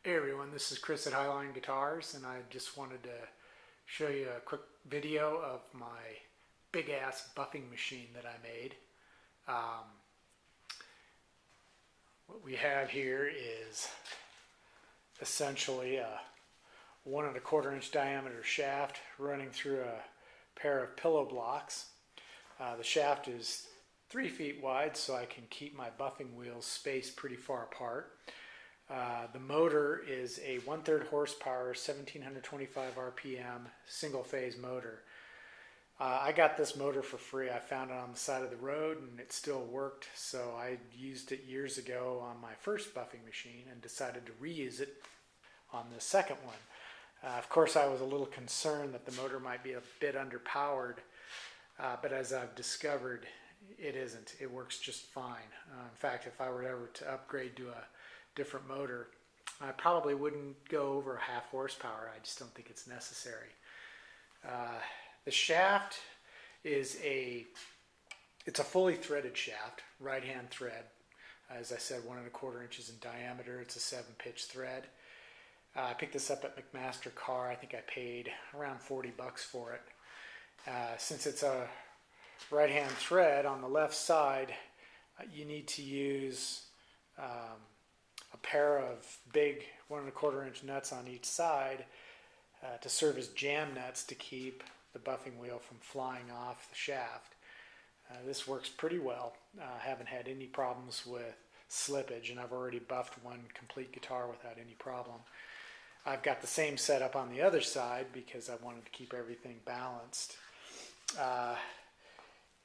Hey everyone, this is Chris at Highline Guitars, and I just wanted to show you a quick video of my big ass buffing machine that I made. What we have here is essentially a 1¼ inch diameter shaft running through a pair of pillow blocks. The shaft is 3 feet wide, so I can keep my buffing wheels spaced pretty far apart. The motor is a 1/3 horsepower, 1725 RPM, single phase motor. I got this motor for free. I found it on the side of the road and it still worked, so I used it years ago on my first buffing machine and decided to reuse it on the second one. Of course, I was a little concerned that the motor might be a bit underpowered, but as I've discovered, it isn't. It works just fine. In fact, if I were ever to upgrade to a different motor, I probably wouldn't go over 1/2 horsepower. I just don't think it's necessary. The shaft is it's a fully threaded shaft, right hand thread. As I said, 1¼ inches in diameter. It's a 7-pitch thread. I picked this up at McMaster Car. I think I paid around $40 for it. Since it's a right hand thread on the left side, you need to use a pair of big 1¼ inch nuts on each side to serve as jam nuts to keep the buffing wheel from flying off the shaft. This works pretty well. I haven't had any problems with slippage, and I've already buffed one complete guitar without any problem. I've got the same setup on the other side because I wanted to keep everything balanced.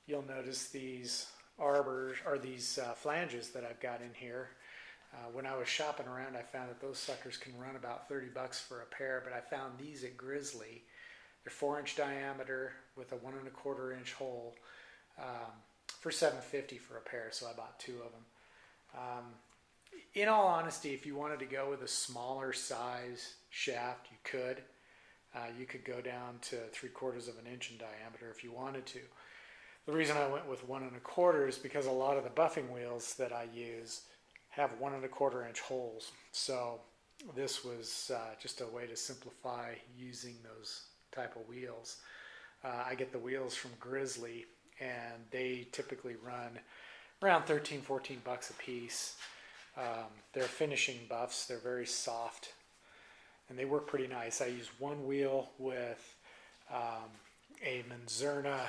You'll notice these arbors, or these flanges that I've got in here. When I was shopping around, I found that those suckers can run about $30 for a pair, but I found these at Grizzly. They're 4-inch diameter with a 1¼ inch hole for $7.50 for a pair, so I bought 2 of them. In all honesty, if you wanted to go with a smaller size shaft, you could. You could go down to 3/4 inch in diameter if you wanted to. The reason I went with 1¼ is because a lot of the buffing wheels that I use have 1¼ inch holes. So this was just a way to simplify using those type of wheels. I get the wheels from Grizzly, and they typically run around $13–14 a piece. They're finishing buffs. They're very soft, and they work pretty nice. I use one wheel with a Manzurna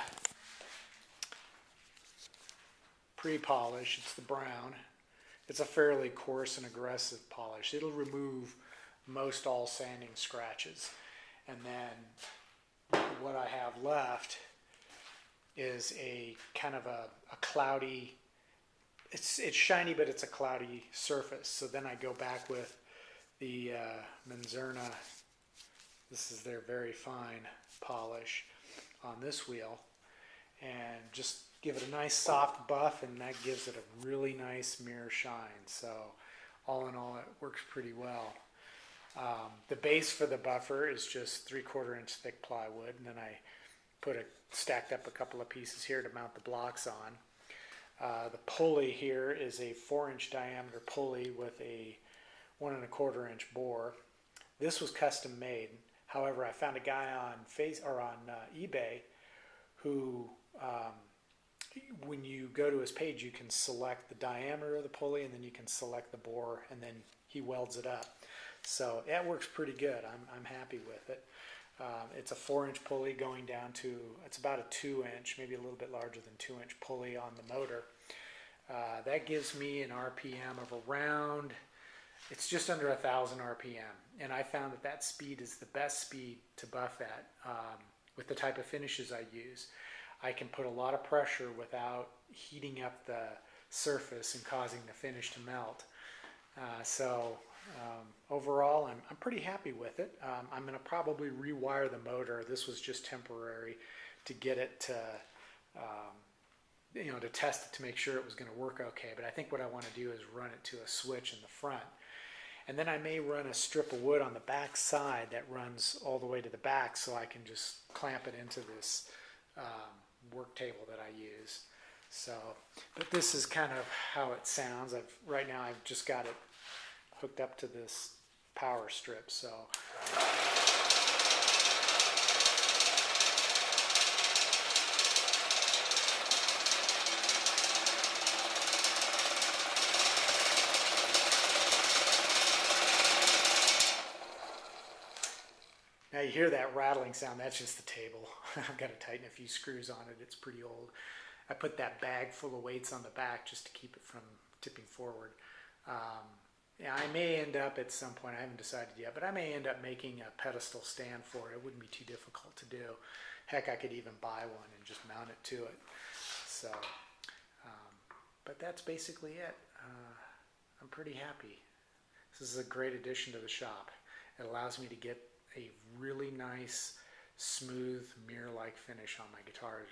pre-polish. It's the brown. It's a fairly coarse and aggressive polish. It'll remove most all sanding scratches. And then what I have left is a kind of a cloudy, it's shiny, but it's a cloudy surface. So then I go back with the Manzurna. This is their very fine polish on this wheel, and just give it a nice soft buff, and that gives it a really nice mirror shine. So all in all, it works pretty well. The base for the buffer is just 3/4 inch thick plywood, and then I stacked up a couple of pieces here to mount the blocks on. The pulley here is a 4-inch diameter pulley with a 1¼ inch bore. This was custom made. However, I found a guy on eBay who when you go to his page, you can select the diameter of the pulley, and then you can select the bore, and then he welds it up. So that works pretty good. I'm happy with it. It's a 4-inch pulley going down to, it's about a 2-inch, maybe a little bit larger than 2-inch pulley on the motor. That gives me an RPM of around, it's just under 1,000 RPM. And I found that speed is the best speed to buff at with the type of finishes I use. I can put a lot of pressure without heating up the surface and causing the finish to melt. Overall, I'm pretty happy with it. I'm going to probably rewire the motor. This was just temporary to get it to, to test it to make sure it was going to work okay. But I think what I want to do is run it to a switch in the front. And then I may run a strip of wood on the back side that runs all the way to the back, so I can just clamp it into this work table that I use. So, but this is kind of how it sounds. Right now I've just got it hooked up to this power strip. So now you hear that rattling sound, that's just the table. I've got to tighten a few screws on it, it's pretty old. I put that bag full of weights on the back just to keep it from tipping forward. Yeah, I may end up at some point, I haven't decided yet, but I may end up making a pedestal stand for it. It wouldn't be too difficult to do. Heck, I could even buy one and just mount it to it. So, but that's basically it. I'm pretty happy. This is a great addition to the shop. It allows me to get a really nice, smooth, mirror-like finish on my guitars